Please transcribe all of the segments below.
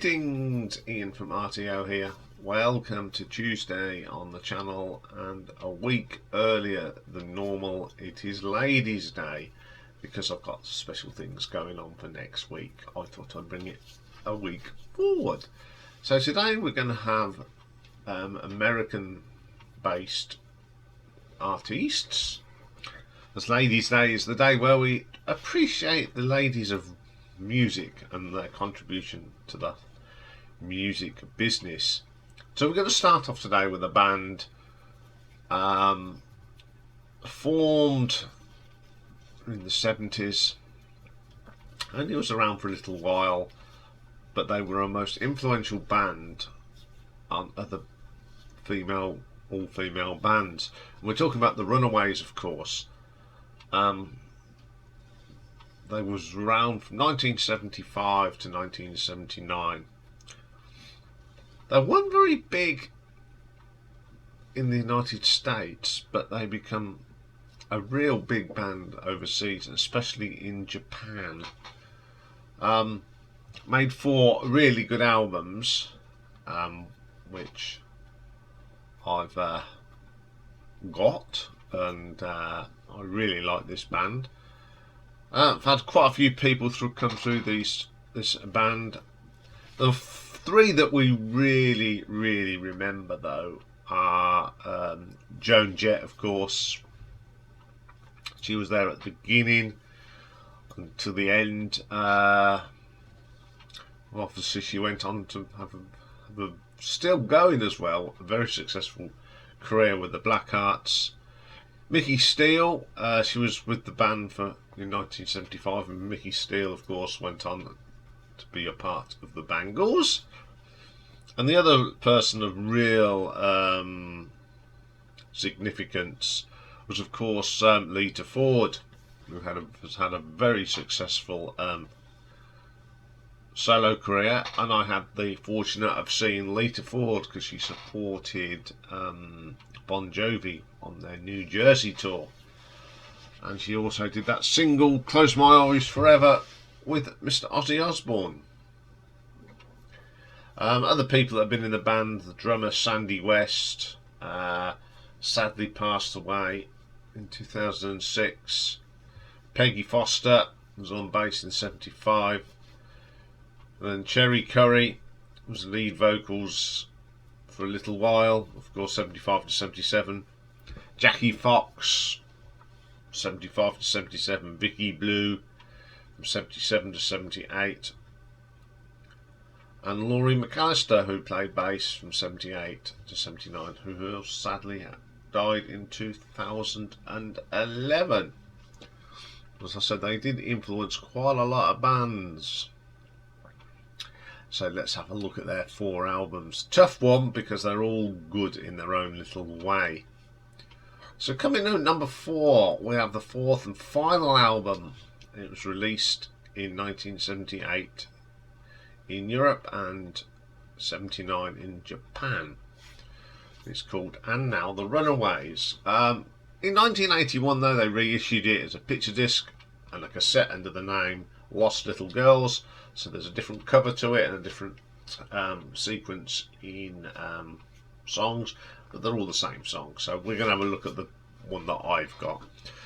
Greetings, Ian from RTO here. Welcome to Tuesday on the channel, and a week earlier than normal. It is Ladies' Day because I've got special things going on for next week. I thought I'd bring it a week forward. So today we're going to have American-based artists, as Ladies' Day is the day where we appreciate the ladies of music and their contribution to the music business. So we're going to start off today with a band formed in the 70s, and it was around for a little while, but they were a most influential band on other all-female bands. And we're talking about the Runaways, of course. They was around from 1975 to 1979. They weren't very big in the United States, but they become a real big band overseas, especially in Japan. Made 4 really good albums, which I've got, and I really like this band. I've had quite a few people come through this band. The 3 that we really remember though are Joan Jett, of course. She was there at the beginning until the end. Obviously she went on to have a still going as well, a very successful career with the Blackhearts. Mickey Steele, she was with the band in 1975, and Mickey Steele, of course, went on to be a part of the Bangles. And the other person of real significance was, of course, Lita Ford, who has had a very successful solo career. And I had the fortune of seeing Lita Ford because she supported Bon Jovi on their New Jersey tour, and she also did that single "Close My Eyes Forever" with Mr. Ozzy Osbourne. Other people that have been in the band: the drummer Sandy West, sadly passed away in 2006. Peggy Foster was on bass in 75. And then Cherry Curry was lead vocals for a little while, of course, 75 to 77. Jackie Fox, 75 to 77. Vicky Blue, from 77 to 78. And Laurie McAllister, who played bass from 78 to 79, who sadly died in 2011. As I said, they did influence quite a lot of bands. So let's have a look at their 4 albums. Tough one because they're all good in their own little way. So coming in at number 4, we have the 4th and final album. It was released in 1978 in Europe and 79 in Japan. It's called "And Now the Runaways." In 1981 though, they reissued it as a picture disc and a cassette under the name "Lost Little Girls." So there's a different cover to it and a different sequence in songs, but they're all the same song. So we're going to have a look at the one that I've got.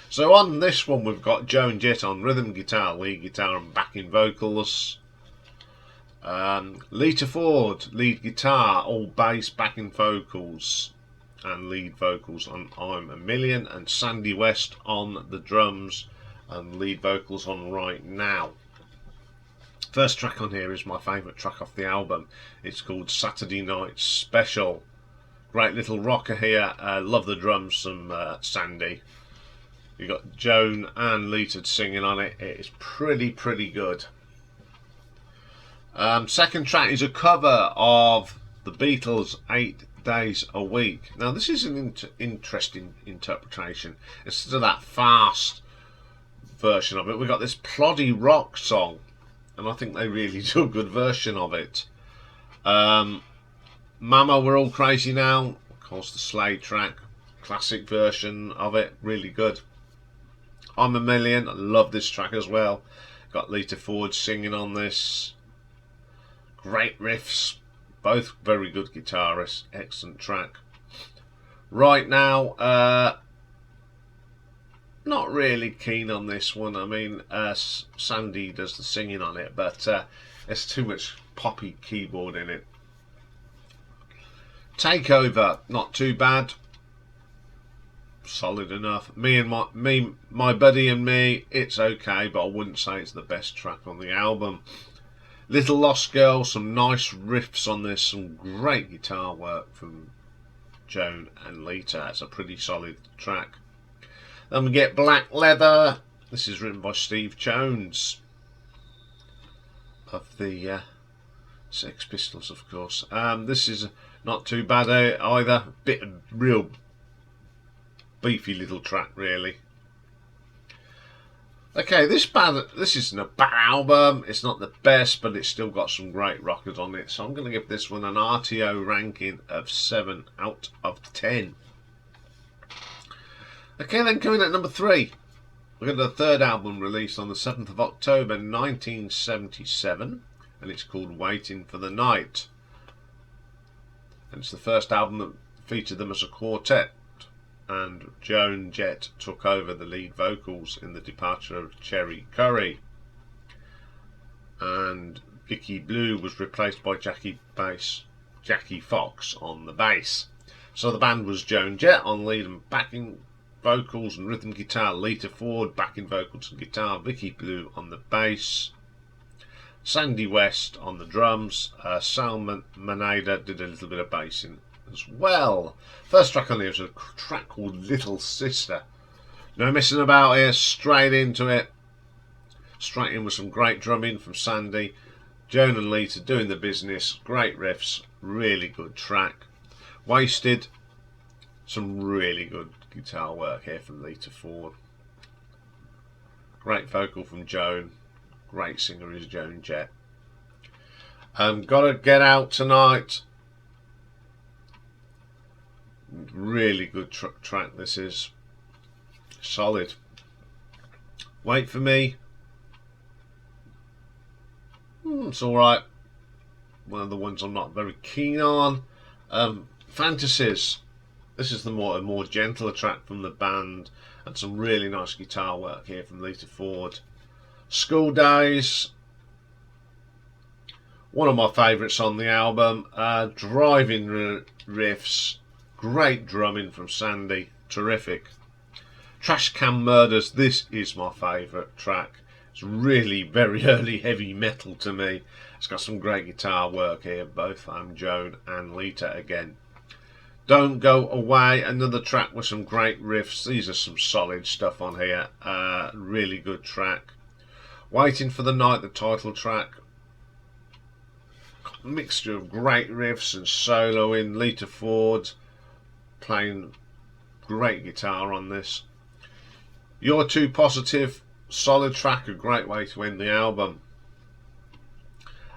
So on this one we've got Joan Jett on rhythm guitar, lead guitar and backing vocals. Lita Ford, lead guitar, all bass, backing vocals and lead vocals on "I'm a Million", and Sandy West on the drums and lead vocals on "Right Now". First track on here is my favourite track off the album. It's called "Saturday Night Special". Great little rocker here. Love the drums from Sandy. You got Joan and Lita singing on it. It is pretty good. Second track is a cover of the Beatles' 8 Days a Week. Now this is an interesting interpretation. Instead of that fast version of it, we've got this ploddy rock song, and I think they really do a good version of it. "Mama, We're All Crazy Now", of course the Slade track, classic version of it, really good. "I'm a Million", I love this track as well. Got Lita Ford singing on this. Great riffs, both very good guitarists, excellent track. Right now, not really keen on this one. I mean, Sandy does the singing on it, but there's too much poppy keyboard in it. Takeover, not too bad, solid enough. My buddy and me, it's okay, but I wouldn't say it's the best track on the album. Little Lost Girl, some nice riffs on this, some great guitar work from Joan and Lita. It's a pretty solid track. Then we get Black Leather. This is written by Steve Jones of the Sex Pistols, of course. This is not too bad either. Bit of real beefy little track, really. Okay, this isn't a bad album. It's not the best, but it's still got some great rockers on it. So I'm going to give this one an RTO ranking of 7 out of 10. Okay, then coming at number 3, we've got the third album released on the 7th of October 1977, and it's called Waitin for the Night. And it's the first album that featured them as a quartet, and Joan Jett took over the lead vocals in the departure of Cherry Curry, and Vicky Blue was replaced by Jackie Fox on the bass. So the band was Joan Jett on lead and backing vocals and rhythm guitar, Lita Ford backing vocals and guitar, Vicky Blue on the bass, Sandy West on the drums, Sal Manada did a little bit of bassing as well. First track on here is a track called Little Sister. No messing about here, straight into it. Straight in with some great drumming from Sandy. Joan and Lita doing the business, great riffs, really good track. Wasted, some really good guitar work here from Lita Ford. Great vocal from Joan. Great singer is Joan Jett. Gotta Get Out Tonight. Really good track this is. Solid. Wait for Me. It's alright. One of the ones I'm not very keen on. Fantasies. This is a more gentler track from the band, and some really nice guitar work here from Lita Ford. School Days, one of my favourites on the album. Driving riffs, great drumming from Sandy, terrific. Trash Can Murders, this is my favourite track. It's really very early heavy metal to me. It's got some great guitar work here, both Joan and Lita again. Don't Go Away, another track with some great riffs. These are some solid stuff on here. Really good track. Waiting for the Night, the title track. A mixture of great riffs and soloing. Lita Ford playing great guitar on this. You're Too Positive, solid track, a great way to end the album.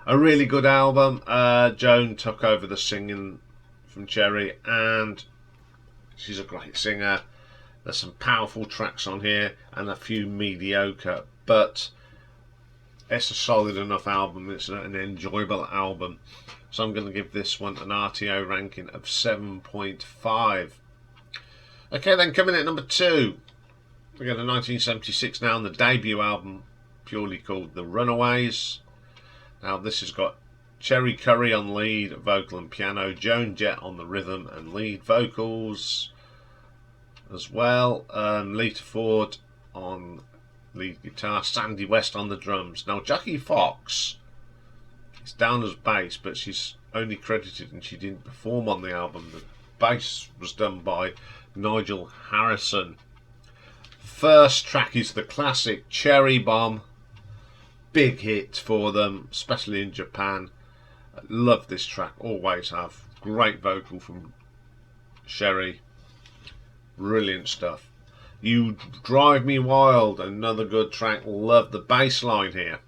A really good album. Joan took over the singing from Cherry, and she's a great singer. There's some powerful tracks on here and a few mediocre, but it's a solid enough album. It's an enjoyable album, so I'm going to give this one an RTO ranking of 7.5. Okay, then coming in at number 2, we got a 1976 now, and the debut album purely called The Runaways. Now this has got Cherry Curry on lead vocal and piano, Joan Jett on the rhythm and lead vocals as well, Lita Ford on lead guitar, Sandy West on the drums. Now Jackie Fox is down as bass, but she's only credited and she didn't perform on the album. The bass was done by Nigel Harrison. First track is the classic Cherry Bomb, big hit for them, especially in Japan. I love this track, always have. Great vocal from Sherry, brilliant stuff. You Drive Me Wild, another good track. Love the bass line here,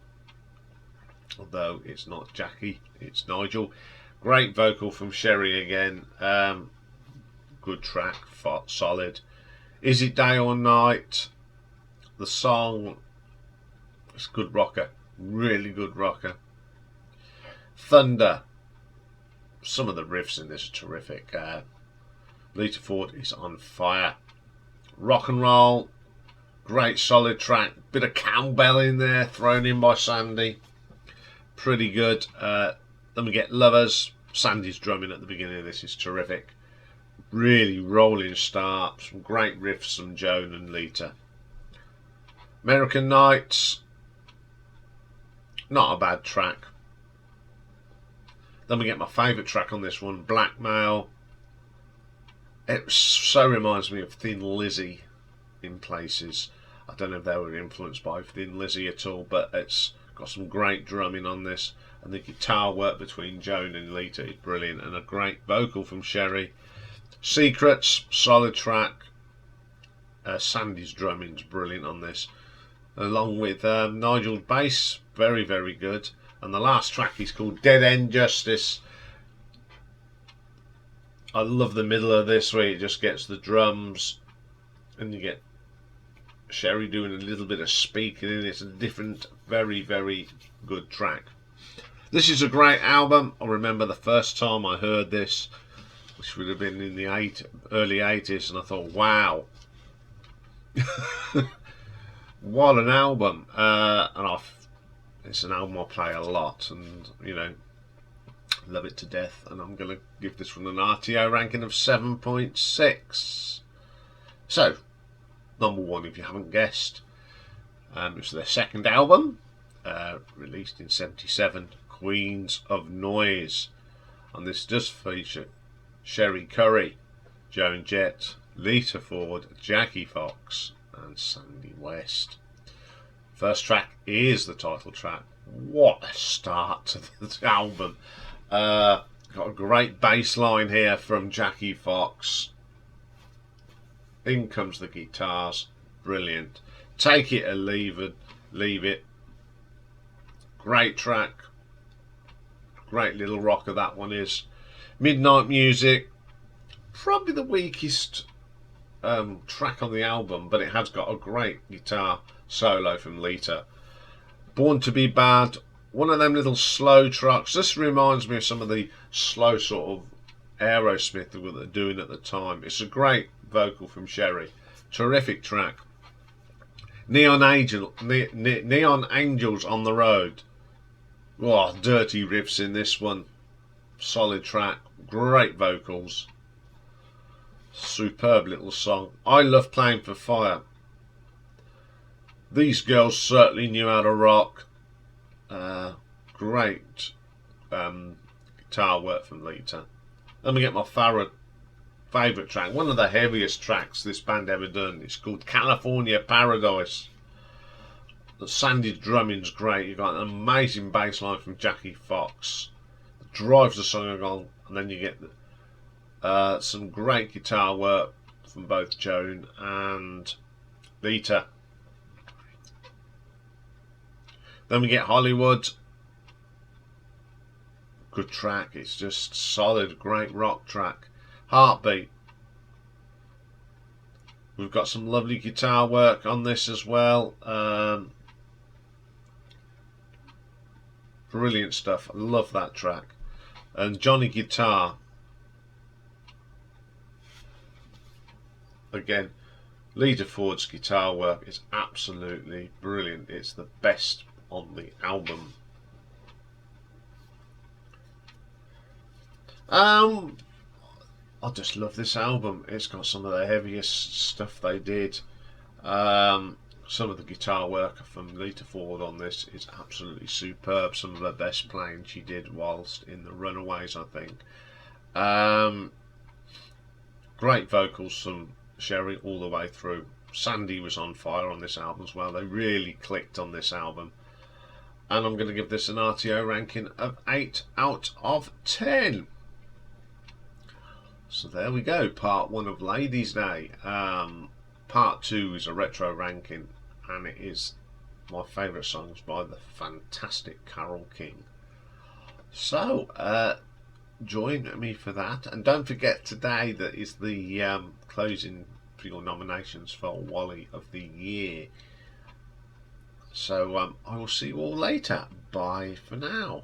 although it's not Jackie, it's Nigel. Great vocal from Sherry again. Good track, solid. Is It Day or Night? The song, it's good rocker, really good rocker. Thunder. Some of the riffs in this are terrific. Lita Ford is on fire. Rock and roll. Great solid track. Bit of cowbell in there thrown in by Sandy. Pretty good. Then we get Lovers. Sandy's drumming at the beginning of this is terrific. Really rolling start. Some great riffs from Joan and Lita. American Nights. Not a bad track. Then we get my favourite track on this one, Blackmail. It so reminds me of Thin Lizzy in places. I don't know if they were influenced by Thin Lizzy at all, but it's got some great drumming on this, and the guitar work between Joan and Lita is brilliant, and a great vocal from Sherry. Secrets, solid track. Sandy's drumming's brilliant on this, along with Nigel's bass, very, very good. And the last track is called Dead End Justice. I love the middle of this where it just gets the drums and you get Sherry doing a little bit of speaking in it. It's a different, very, very good track. This is a great album. I remember the first time I heard this, which would have been in the early 80s, and I thought, wow. What an album. It's an album I play a lot, and you know, love it to death. And I'm going to give this one an RTO ranking of 7.6. So, number one, if you haven't guessed, it's their second album, released in '77, Queens of Noise. And this does feature Sherry Curry, Joan Jett, Lita Ford, Jackie Fox, and Sandy West. First track is the title track. What a start to this album. Got a great bass line here from Jackie Fox. In comes the guitars. Brilliant. Take It or Leave It. Great track. Great little rocker that one is. Midnight Music. Probably the weakest track on the album, but it has got a great guitar solo from Lita. Born to Be Bad, one of them little slow tracks. This reminds me of some of the slow sort of Aerosmith that they're doing at the time. It's a great vocal from Sherry. Terrific track. Neon Angels on the Road. Oh, dirty riffs in this one. Solid track. Great vocals. Superb little song. I Love Playing for Fire. These girls certainly knew how to rock. Great guitar work from Lita. Let me get my favourite track. One of the heaviest tracks this band ever done. It's called California Paradise. Sandy's drumming's great. You've got an amazing bass line from Jackie Fox. It drives the song along, and then you get some great guitar work from both Joan and Lita. Then we get Hollywood. Good track. It's just solid, great rock track. Heartbeat. We've got some lovely guitar work on this as well. Brilliant stuff. I love that track. And Johnny Guitar. Again, Lita Ford's guitar work is absolutely brilliant. It's the best on the album. I just love this album. It's got some of the heaviest stuff they did. Some of the guitar work from Lita Ford on this is absolutely superb. Some of her best playing she did whilst in the Runaways, I think. Great vocals from Sherry all the way through. Sandy was on fire on this album as well. They really clicked on this album. And I'm going to give this an RTO ranking of 8 out of 10. So there we go, part 1 of Ladies' Day. Part 2 is a retro ranking, and it is my favourite songs by the fantastic Carole King. So, join me for that. And don't forget, today that is the closing for your nominations for Wally of the Year. So, I will see you all later. Bye for now.